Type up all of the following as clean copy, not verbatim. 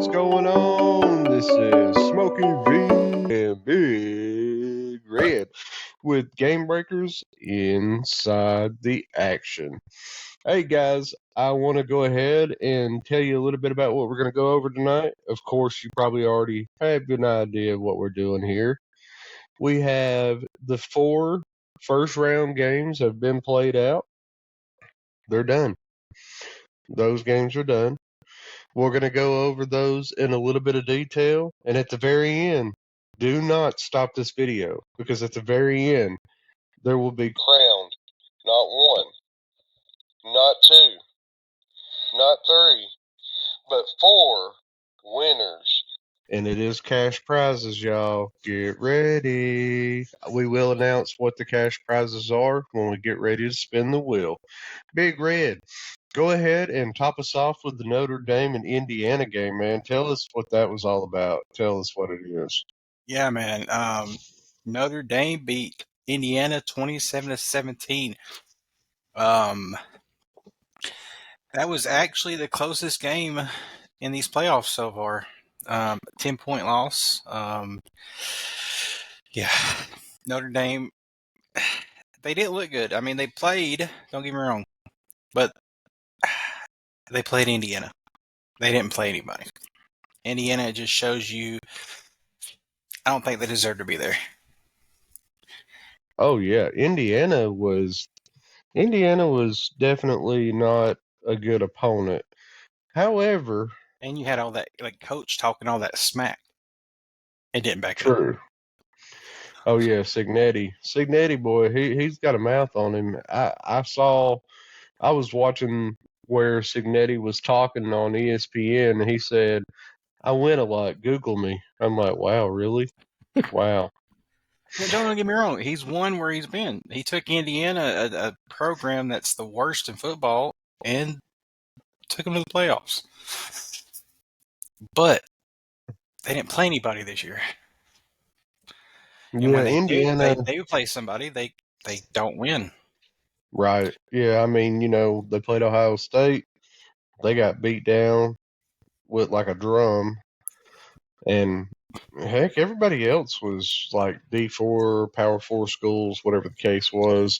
What's going on? This is Smokey V and Big Red with Game Breakers Inside the Action. Hey guys, I want to go ahead and tell you a little bit about what we're going to go over tonight. Of course, you probably already have an idea of what we're doing here. We have the 4 first round games have been played out. They're done. Those games are done. We're going to go over those in a little bit of detail. And at the very end, do not stop this video, because at the very end, there will be crowned not 1, not 2, not 3, but 4 winners. And it is cash prizes, y'all. Get ready. We will announce what the cash prizes are when we get ready to spin the wheel. Big Red, go ahead and top us off with the Notre Dame and Indiana game, man. Tell us what that was all about. Tell us what it is. Yeah, man. Notre Dame beat Indiana 27-17. That was actually the closest game in these playoffs so far. 10-point loss. Yeah, Notre Dame, they didn't look good. I mean, they played, don't get me wrong, but they played Indiana. They didn't play anybody. Indiana just shows you, I don't think they deserve to be there. Oh, yeah. Indiana was definitely not a good opponent. However, and you had all that, like, coach talking all that smack. It didn't back up. True. Oh yeah, Signetti boy, he's got a mouth on him. I was watching where Signetti was talking on ESPN, and he said, "I win a lot. Google me." I'm like, wow, really? Wow. Don't get me wrong. He's won where he's been. He took Indiana, a program that's the worst in football, and took them to the playoffs. But they didn't play anybody this year. And Yeah, when Indiana. they would play somebody, they don't win. Right. Yeah, I mean, they played Ohio State. They got beat down with like a drum. And heck, everybody else was like D4, Power 4 schools, whatever the case was.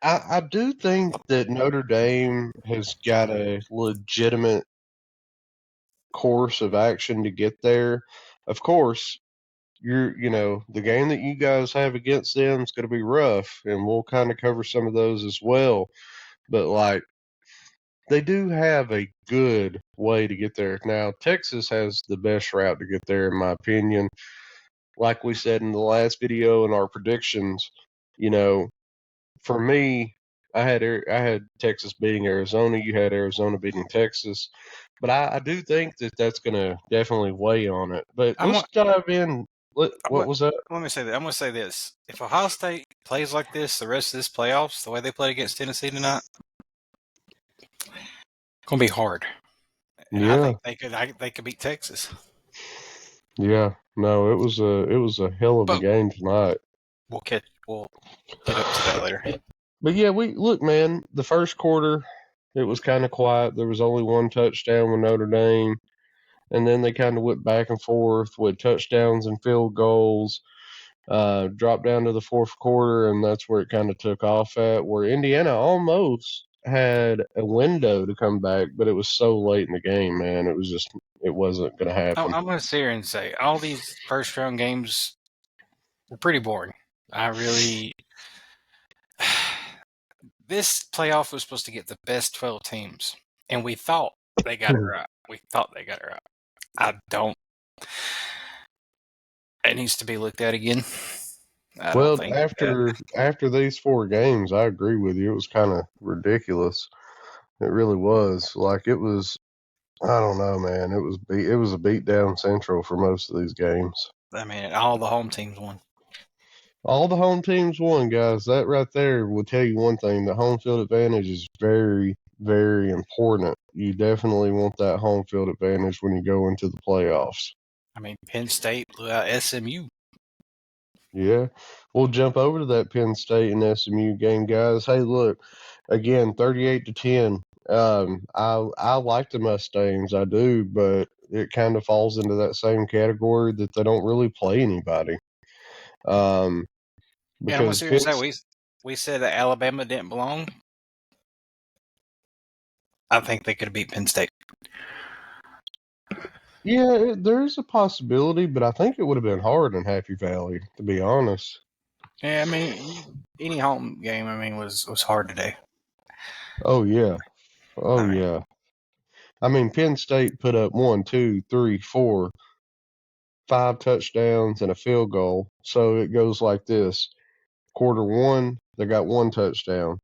I do think that Notre Dame has got a legitimate course of action to get there. Of course, the game that you guys have against them is going to be rough, and we'll kind of cover some of those as well. But like, they do have a good way to get there. Now, Texas has the best route to get there, in my opinion. Like we said in the last video in our predictions, for me, I had Texas beating Arizona. You had Arizona beating Texas. But I do think that that's going to definitely weigh on it. But let's dive in. What was that? Let me say that. I'm going to say this. If Ohio State plays like this the rest of this playoffs, the way they played against Tennessee tonight, it's going to be hard. Yeah. I think they could beat Texas. Yeah. No, it was a hell of a game tonight. We'll get up to that later. But yeah, look, man, the first quarter, it was kind of quiet. There was only one touchdown with Notre Dame. And then they kind of went back and forth with touchdowns and field goals. Dropped down to the fourth quarter, and that's where it kind of took off at, where Indiana almost had a window to come back, but it was so late in the game, man. It wasn't going to happen. I'm going to sit here and say all these first round games were pretty boring. This playoff was supposed to get the best 12 teams, and we thought they got it right. I don't. It needs to be looked at again. Well, after these 4 games, I agree with you. It was kind of ridiculous. It really was. Like, it was, I don't know, man. It was a beatdown central for most of these games. I mean, all the home teams won. All the home teams won, guys. That right there will tell you one thing. The home field advantage is very, very important. You definitely want that home field advantage when you go into the playoffs. I mean, Penn State blew out SMU. Yeah. We'll jump over to that Penn State and SMU game, guys. Hey, look, again, 38-10. I like the Mustangs, I do, but it kind of falls into that same category that they don't really play anybody. And I'm Because serious. We said that Alabama didn't belong. I think they could have beat Penn State. yeah, there's a possibility, but I think it would have been hard in Happy Valley, to be honest. Yeah, I mean, any home game, I mean, was hard today. Oh yeah, oh I mean, yeah. I mean, Penn State put up 1, 2, 3, 4, 5 touchdowns and a field goal. So it goes like this: quarter one, they got 1 touchdown;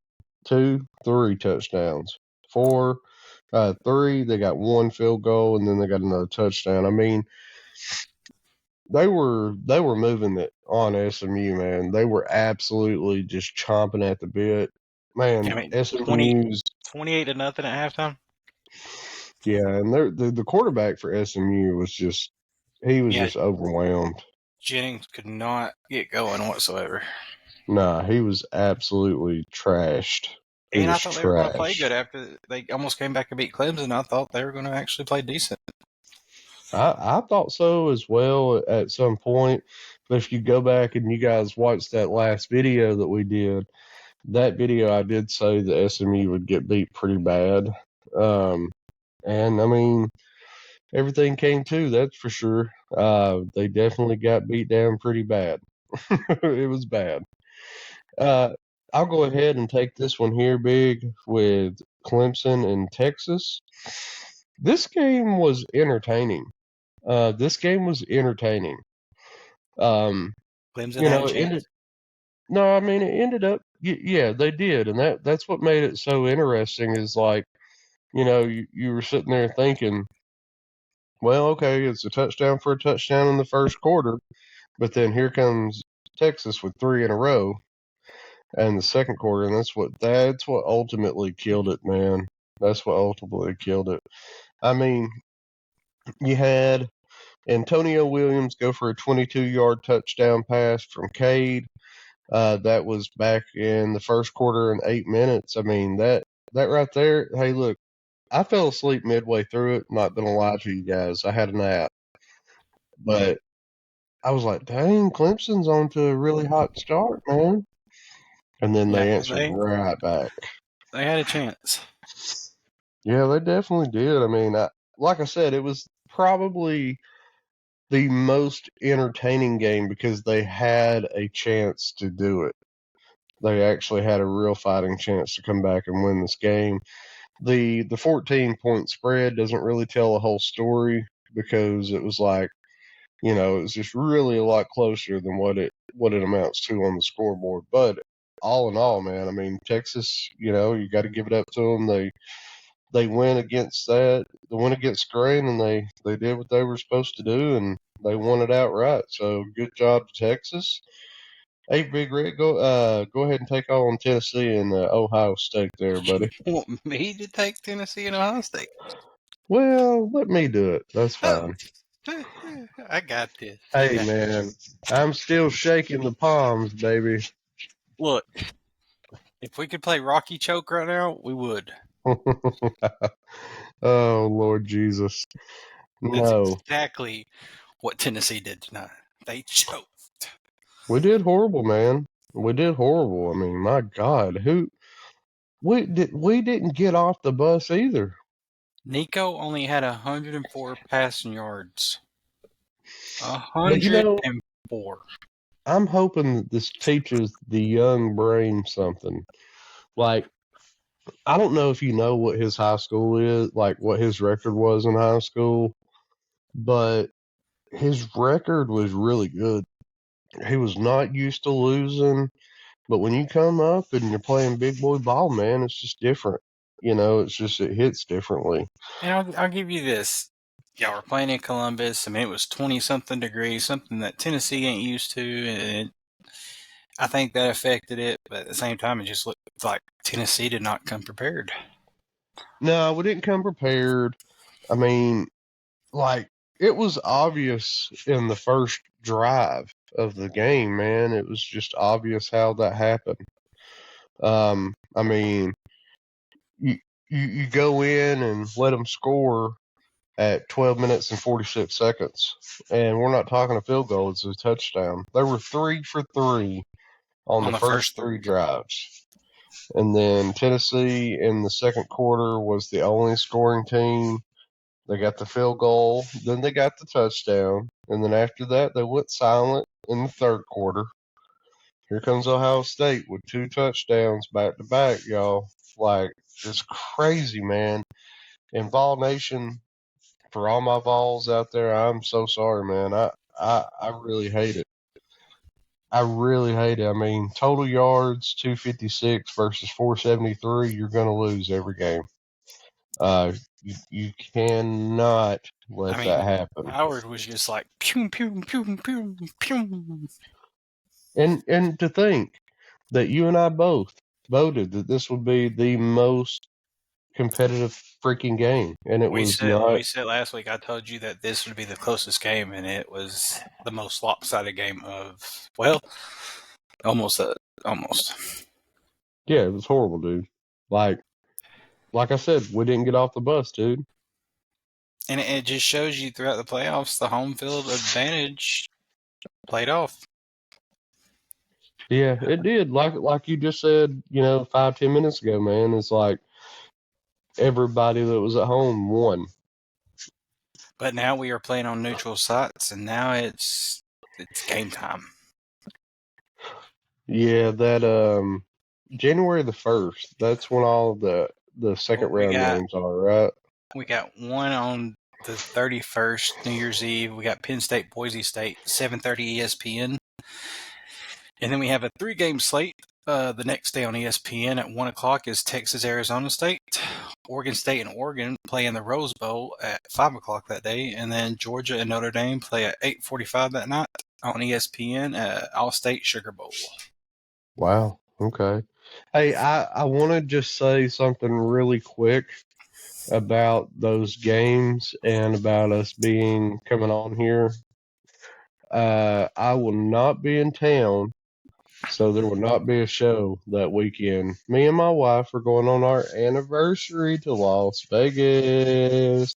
2, 3 touchdowns; 4, 3, they got 1 field goal, and then they got another touchdown. I mean, they were moving it on SMU, man. They were absolutely just chomping at the bit, I man. mean, SMU's 28 to nothing at halftime. yeah, and the quarterback for SMU was just he was Yeah, just overwhelmed. Jennings could not get going whatsoever. Nah, he was absolutely trashed. He And I was thought they were going to play trash. good after they almost came back and beat Clemson. I thought they were going to actually play decent. I thought so as well at some point, but if you go back and you guys watch that last video that we did, that video I did say that SMU would get beat pretty bad. Um, and I mean, everything came to, that's for sure. They definitely got beat down pretty bad. It was bad. Uh, I'll go ahead and take this one here, Big, with Clemson and Texas. This game was entertaining. This game was entertaining. Um, Clemson you had a know, it ended. chance. No, I mean it ended up. Yeah, they did, and that's what made it so interesting. Is like, you were sitting there thinking, well, okay, it's a touchdown for a touchdown in the first quarter, but then here comes Texas with 3 in a row in the second quarter, and that's what ultimately killed it, man. That's what ultimately killed it. I mean, you had Antonio Williams go for a 22-yard touchdown pass from Cade. That was back in the first quarter in 8 minutes. I mean, that right there. Hey, look, I fell asleep midway through it. Not gonna lie to you guys, I had a nap, but I was like, dang, Clemson's on to a really hot start, man. And then Yeah, they because answered right back. they had a chance. Yeah, they definitely did. I mean, like I said, it was probably the most entertaining game because they had a chance to do it. They actually had a real fighting chance to come back and win this game. The 14-point spread doesn't really tell a whole story because it was like, it was just really a lot closer than what it amounts to on the scoreboard. But all in all, man, I mean, Texas, you got to give it up to them. They went against that. They went against grain, and they did what they were supposed to do, and they won it outright. So good job to Texas. Hey, Big Red, go ahead and take on Tennessee and Ohio State there, buddy. You want me to take Tennessee and Ohio State? Well, let me do it. That's Oh, fine. I got this. Hey, man, I'm still shaking the palms, baby. Look, if we could play Rocky Choke right now, we would. Oh, Lord Jesus. That's No, exactly what Tennessee did tonight. They choked. we did horrible, man. We did horrible. I mean, my God, we didn't get off the bus either. Nico only had 104 passing yards. But 104. I'm hoping that this teaches the young brain something. Like, I don't know if you know what his high school is, like what his record was in high school, but his record was really good. He was not used to losing, but when you come up and you're playing big boy ball, man, it's just different. It hits differently. And I'll give you this. Y'all were playing in Columbus. I mean, it was 20-something degrees, something that Tennessee ain't used to. And I think that affected it. But at the same time, it just looked like Tennessee did not come prepared. No, we didn't come prepared. I mean, like, it was obvious in the first drive of the game, man. It was just obvious how that happened. I mean, you go in and let them score, at 12 minutes and 46 seconds. And we're not talking a field goal, it's a touchdown. They were 3 for 3 on the first 3 drives. And then Tennessee in the second quarter was the only scoring team. They got the field goal, then they got the touchdown, and then after that they went silent in the third quarter. Here comes Ohio State with 2 touchdowns back to back, y'all. Like, it's crazy, man. And Vol Nation, for all my Vols out there, I'm so sorry, man. I really hate it. I really hate it. I mean, total yards 256 versus 473. You're going to lose every game. You cannot let that happen. Howard was just like pew pew pew pew pew. And to think that you and I both voted that this would be the most competitive freaking game, and it was not. We said last week. I told you that this would be the closest game, and it was the most lopsided game of almost. Yeah, it was horrible, dude. Like I said, we didn't get off the bus, dude. And it just shows you throughout the playoffs the home field advantage played off. Yeah, it did. Like you just said, 5-10 minutes ago, man. It's like everybody that was at home won. But now we are playing on neutral sites, and now it's game time. Yeah, that January the 1st. That's when all the second round games are, right? We got one on the 31st, New Year's Eve. We got Penn State, Boise State, 7:30 ESPN. And then we have a 3-game slate. The next day on ESPN at 1 o'clock is Texas, Arizona State. Oregon State and Oregon play in the Rose Bowl at 5 o'clock that day. And then Georgia and Notre Dame play at 8:45 that night on ESPN at All-State Sugar Bowl. Wow. Okay. Hey, I want to just say something really quick about those games and about us coming on here. I will not be in town, so there will not be a show that weekend. Me and my wife are going on our anniversary to Las Vegas.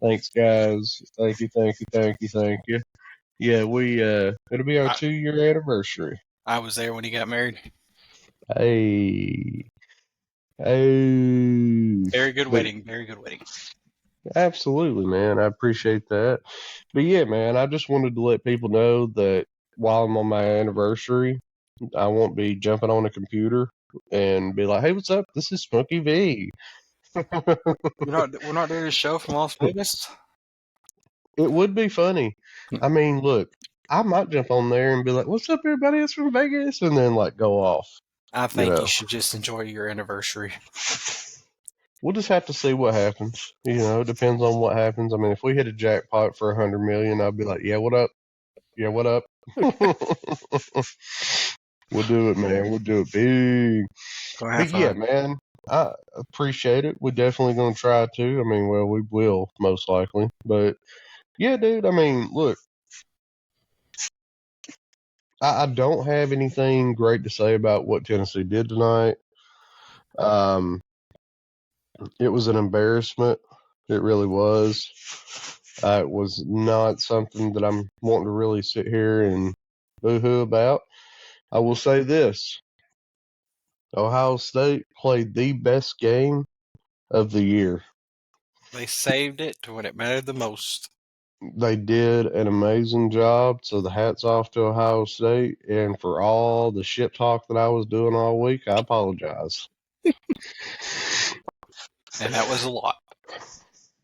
Thanks, guys. Thank you. Yeah, it'll be our 2-year anniversary. I was there when he got married. Hey. Very good wedding. Absolutely, man. I appreciate that. But yeah, man, I just wanted to let people know that while I'm on my anniversary, I won't be jumping on a computer and be like, "Hey, what's up? This is Smokey V." We're not doing a show from Las Vegas. It would be funny. I mean, look, I might jump on there and be like, "What's up, everybody? It's from Vegas," and then go off. I think you should just enjoy your anniversary. We'll just have to see what happens. It depends on what happens. I mean, if we hit a jackpot for $100 million, I'll be like, "Yeah, what up? Yeah, what up?" We'll do it, man. We'll do it big. But yeah, man, I appreciate it. We're definitely going to try to. I mean, well, we will most likely. But yeah, dude, I mean, look, I don't have anything great to say about what Tennessee did tonight. It was an embarrassment. It really was. It was not something that I'm wanting to really sit here and boo-hoo about. I will say this. Ohio State played the best game of the year. They saved it to when it mattered the most. They did an amazing job, so the hat's off to Ohio State. And for all the shit talk that I was doing all week, I apologize. And that was a lot.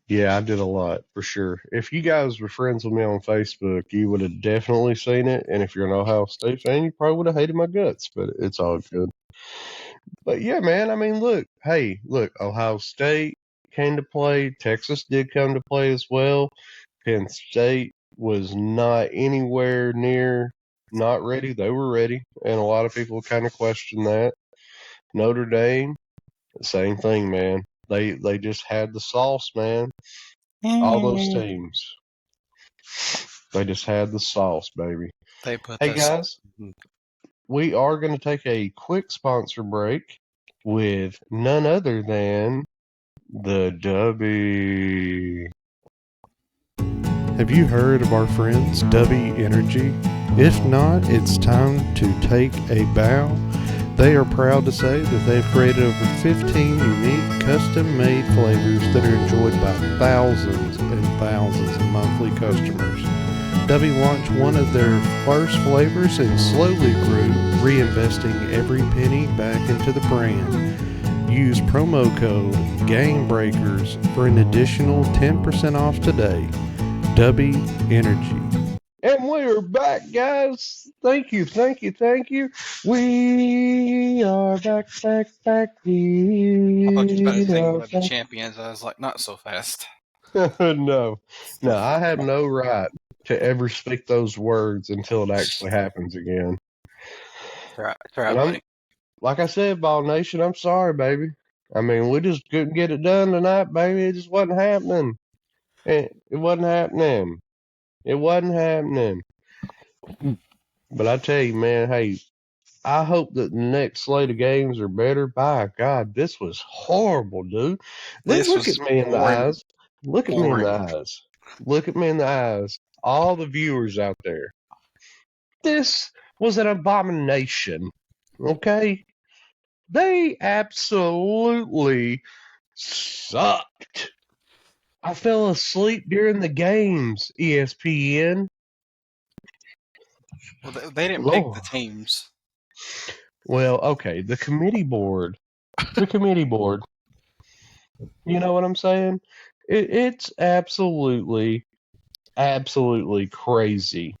Yeah, I did a lot, for sure. If you guys were friends with me on Facebook, you would have definitely seen it. And if you're an Ohio State fan, you probably would have hated my guts, but it's all good. But yeah, man, I mean, look, Ohio State came to play. Texas did come to play as well. Penn State was not anywhere near not ready. They were ready, and a lot of people kind of question that. Notre Dame, same thing, man. They just had the sauce, man. All those teams, they just had the sauce, baby. Hey guys, we are going to take a quick sponsor break with none other than the W. Have you heard of our friends W Energy? If not, it's time to take a bow. They are proud to say that they've created over 15 unique custom-made flavors that are enjoyed by thousands and thousands of monthly customers. W launched one of their first flavors and slowly grew, reinvesting every penny back into the brand. Use promo code GAMEBREAKERS for an additional 10% off today. W Energy. And we're back, guys. Thank you, thank you, thank you. We are back. I thought you was about to We sing are about the back. champions. I was like, not so fast. No, I have no right to ever speak those words until it actually happens again. Try, And I'm, buddy. like I said, Ball Nation, I'm sorry, baby. I mean, we just couldn't get it done tonight, baby. It just wasn't happening. It wasn't happening. It wasn't happening. But I tell you, man, hey, I hope that the next slate of games are better. By God, this was horrible, dude. This Look was at me in the boring. eyes. Look at me in the eyes. Look at me in the eyes. All the viewers out there. This was an abomination. Okay? They absolutely sucked. I fell asleep during the games, ESPN. Well, they didn't pick the Lord. teams. Well, okay, the committee board. The committee board. You know what I'm saying? It's absolutely crazy.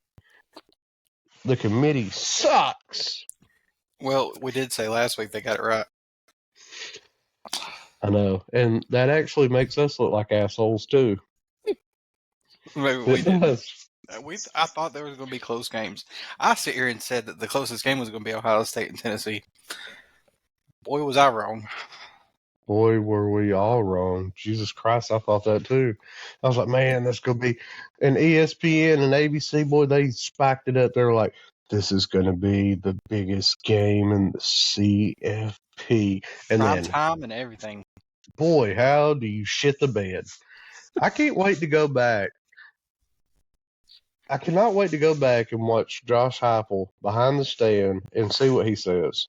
The committee sucks. Well, we did say last week they got it right. I know. And that actually makes us look like assholes, too. Maybe we It did. does. I thought there was going to be close games. I sit here and said that the closest game was going to be Ohio State and Tennessee. Boy, was I wrong. Boy, were we all wrong. Jesus Christ, I thought that, too. I was like, man, that's going to be... And ESPN and ABC, boy, they spiked it up. They were like, this is going to be the biggest game in the CFP. And Prime then, time and everything. boy, how do you shit the bed? I can't wait to go back. I cannot wait to go back and watch Josh Heupel behind the stand and see what he says.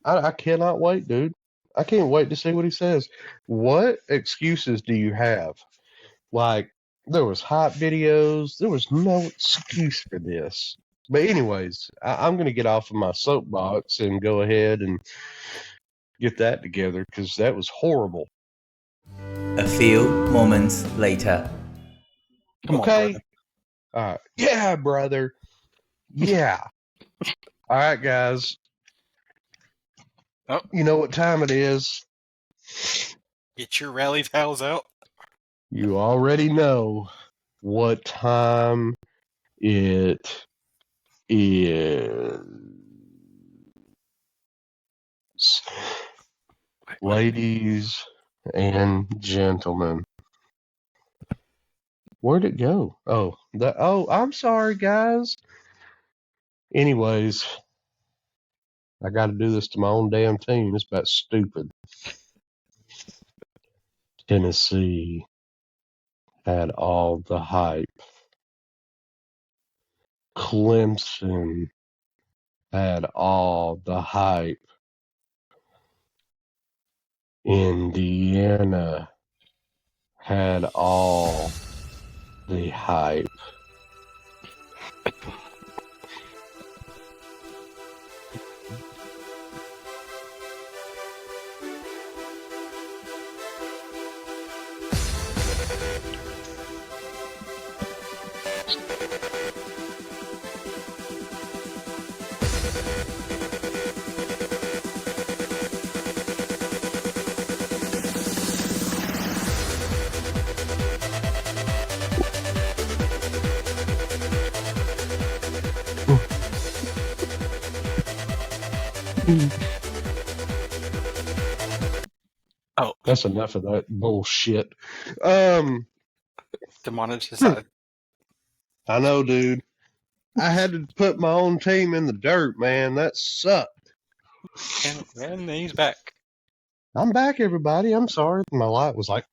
I cannot wait, dude. I can't wait to see what he says. What excuses do you have? Like, there was hype videos. There was no excuse for this. But anyways, I'm going to get off of my soapbox and go ahead and get that together because that was horrible. A few moments later. Come Okay. on, All right. Yeah, brother. Yeah. All right, guys. Oh. You know what time it is. get your rally towels out. You already know what time it is. Ladies and gentlemen. Where'd it go? I'm sorry, guys. Anyways, I got to do this to my own damn team. It's about stupid. Tennessee had all the hype. Clemson had all the hype. Indiana had all the hype. Oh, That's enough of that bullshit. demonetized. I know, dude. I had to put my own team in the dirt, man. That sucked. And he's back. I'm back, everybody. I'm sorry. My light was like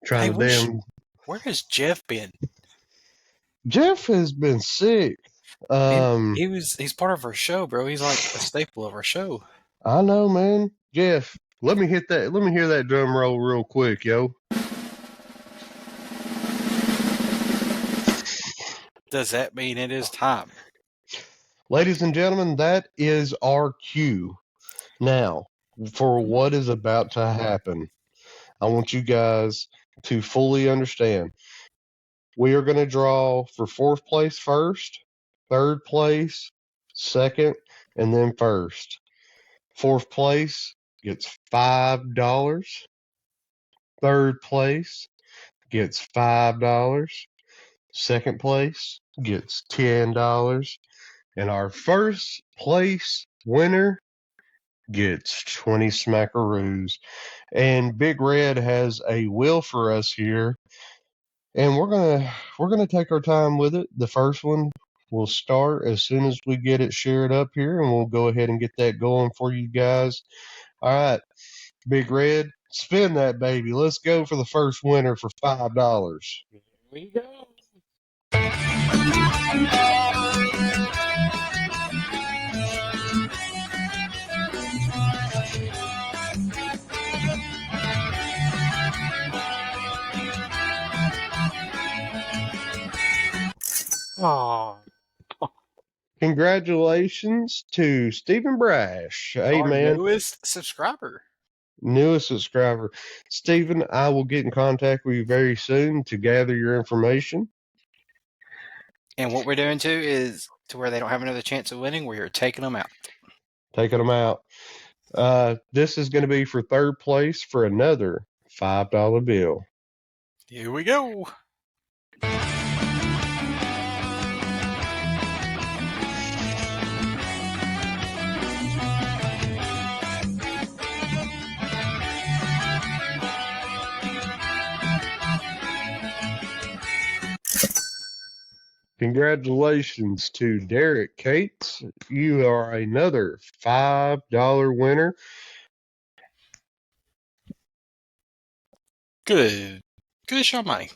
trying Hey, to damn. Where has Jeff been? Jeff has been sick. He's part of our show, bro. He's like a staple of our show. I know, man. Jeff, let me hear that drum roll real quick, yo. Does that mean it is time? Ladies and gentlemen, that is our cue. Now, for what is about to happen, I want you guys to fully understand. We are going to draw for fourth place first, third place, second, and then first. Fourth place gets $5. Third place gets $5. Second place gets $10. And our first place winner gets 20 smackaroos. And Big Red has a wheel for us here. And we're gonna take our time with it. The first one will start as soon as we get it shared up here, and we'll go ahead and get that going for you guys. All right, Big Red, spin that baby. Let's go for the first winner for $5. Here we go. Oh, Congratulations to Stephen Brash. Hey, our man, newest subscriber. newest subscriber. Stephen, I will get in contact with you very soon to gather your information. And what we're doing too is to where they don't have another chance of winning, we are taking them out. Taking them out. This is going to be for third place for another $5 bill. Here we go. Congratulations to Derek Cates. You are another $5 winner. Good show money.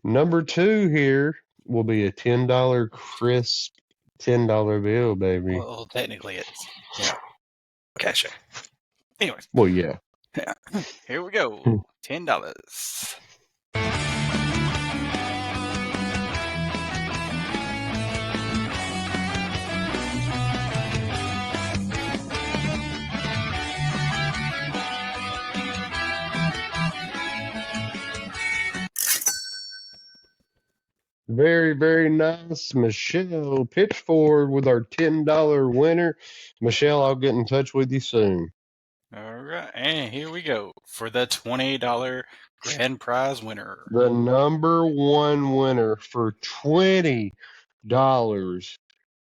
Number 2 here will be a $10 crisp $10 bill, baby. Well, technically it's, cash out. Anyways. Well, yeah. Here we go. $10. Very, very nice. Michelle Pitchford with our $10 winner. Michelle, I'll get in touch with you soon. All right, and here we go for the $20 grand prize winner. The number 1 winner for $20.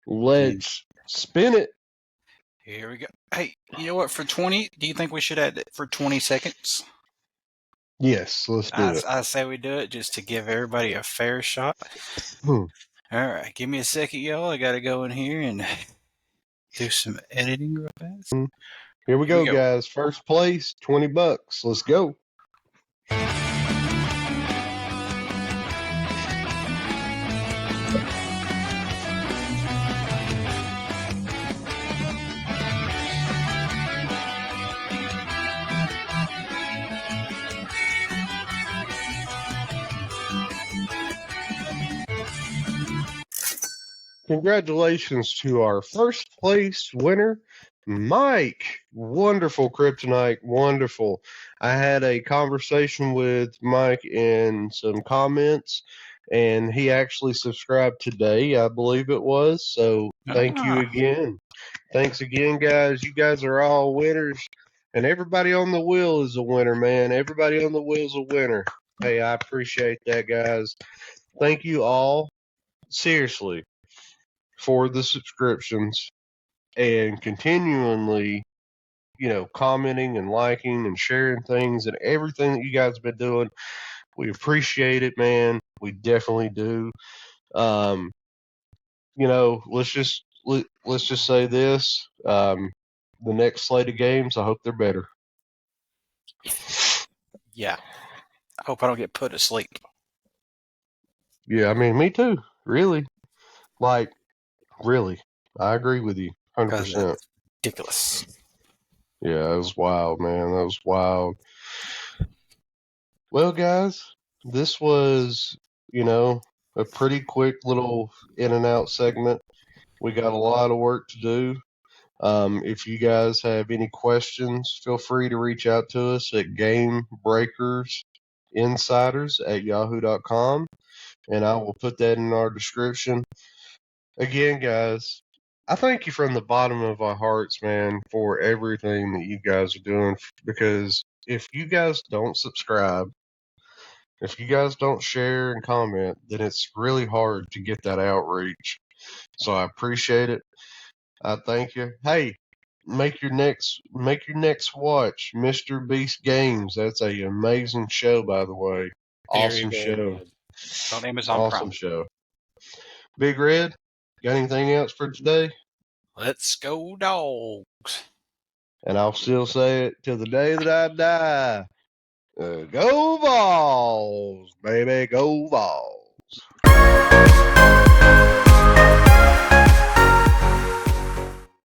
Let's spin it. Here we go. Hey, you know what? For 20, do you think we should add it for 20 seconds? Yes, let's do it. I say we do it just to give everybody a fair shot. All right, give me a second, y'all. I got to go in here and do some editing real fast. Here we go, guys. First place, $20. Let's go. Congratulations to our first place winner, Mike. Wonderful Kryptonite. Wonderful. I had a conversation with Mike in some comments, and he actually subscribed today, I believe it was. So thank you again. Thanks again, guys. You guys are all winners, and everybody on the wheel is a winner, man. Everybody on the wheel is a winner. Hey, I appreciate that, guys. Thank you all, seriously, for the subscriptions and continually, commenting and liking and sharing things and everything that you guys have been doing. We appreciate it, man. We definitely do. Let's just say this. The next slate of games, I hope they're better. Yeah. I hope I don't get put to sleep. Yeah, I mean, me too. Really, like, really, I agree with you, Because 100%. it's ridiculous. Yeah, it was wild, man. That was wild. Well, guys, this was, a pretty quick little in and out segment. We got a lot of work to do. If you guys have any questions, feel free to reach out to us at gamebreakersinsiders@yahoo.com, and I will put that in our description. Again, guys, I thank you from the bottom of our hearts, man, for everything that you guys are doing. Because if you guys don't subscribe, if you guys don't share and comment, then it's really hard to get that outreach. So I appreciate it. I thank you. Hey, make your next watch Mr. Beast Games. That's a amazing show, by the way. Very, Awesome very show. good. It's on Amazon Awesome Prime. show. Big Red, got anything else for today? Let's go, dogs. And I'll still say it till the day that I die. Go Vols, baby, go Vols.